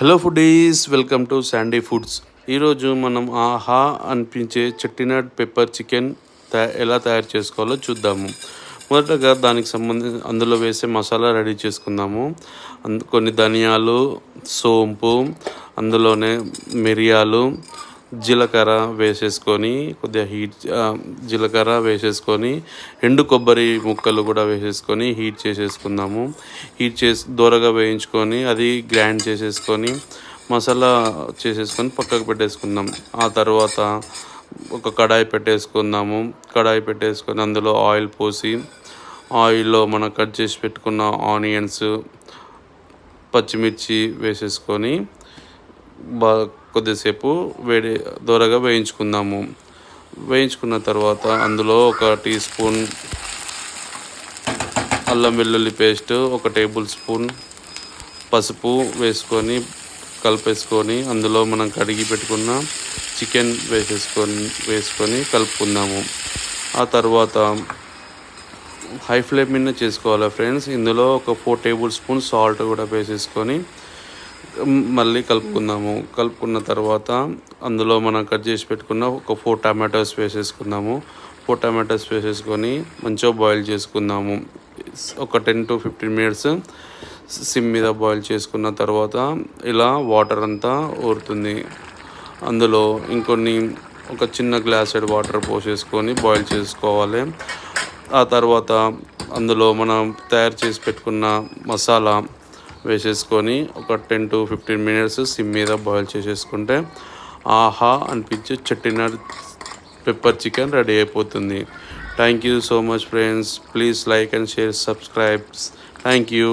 Hello foodies, welcome to Sandy foods. ఈరోజు మనం ఆహా అనిపించే చెట్టినట్ పెప్పర్ చికెన్ ఎలా తయారు చేసుకోవాలో చూద్దాము. మొదటగా దానికి సంబంధించి అందులో వేసే మసాలా రెడీ చేసుకుందాము. కొన్ని ధనియాలు, సోంపు, అందులోనే మిరియాలు, జీలకర్ర వేసేసుకొని కొద్దిగా జీలకర్ర వేసేసుకొని ఎండు కొబ్బరి ముక్కలు కూడా వేసేసుకొని హీట్ చేసేసుకుందాము. దోరగా వేయించుకొని అది గ్రైండ్ చేసేసుకొని మసాలా చేసేసుకొని పక్కకు పెట్టేసుకుందాం. ఆ తర్వాత ఒక కడాయి పెట్టేసుకొని అందులో ఆయిల్ పోసి ఆయిల్లో మనం కట్ చేసి పెట్టుకున్న ఆనియన్స్, పచ్చిమిర్చి వేసేసుకొని కొద్దిసేపు దోరగా వేయించుకుందాము. వేయించుకున్న తర్వాత అందులో 1 టీ స్పూన్ అల్లం వెల్లుల్లి పేస్ట్, 1 టేబుల్ స్పూన్ పసుపు కలిపేసుకొని అందులో మనం కడిగి పెట్టుకున్న చికెన్ వేసుకొని కలుపుకుందాము. ఆ తర్వాత హై ఫ్లేమ్ మీద చేసుకోవాలి ఫ్రెండ్స్. ఇందులో ఒక 4 టేబుల్ స్పూన్ సాల్ట్ కూడా వేసేసుకొని మళ్ళీ కలుపుకున్న తర్వాత అందులో మనం కట్ చేసి పెట్టుకున్న ఒక 4 టమాటోస్ వేసేసుకుందాము. 4 టమాటోస్ వేసేసుకొని మంచిగా బాయిల్ చేసుకుందాము. ఒక 10 to 15 మినిట్స్ సిమ్ మీద బాయిల్ చేసుకున్న తర్వాత ఇలా వాటర్ అంతా ఊరుతుంది. అందులో ఒక చిన్న గ్లాసెడ్ వాటర్ పోసేసుకొని బాయిల్ చేసుకోవాలి. ఆ తర్వాత అందులో మనం తయారు చేసి పెట్టుకున్న మసాలా వేసేసుకొని ఒక 10 to 15 మినిట్స్ సిమ్ మీద బాయిల్ చేసేసుకుంటే ఆహా అనిపించే చెట్టినట్ పెప్పర్ చికెన్ రెడీ అయిపోతుంది. Thank you so much friends. Please like and share, subscribe. Thank you.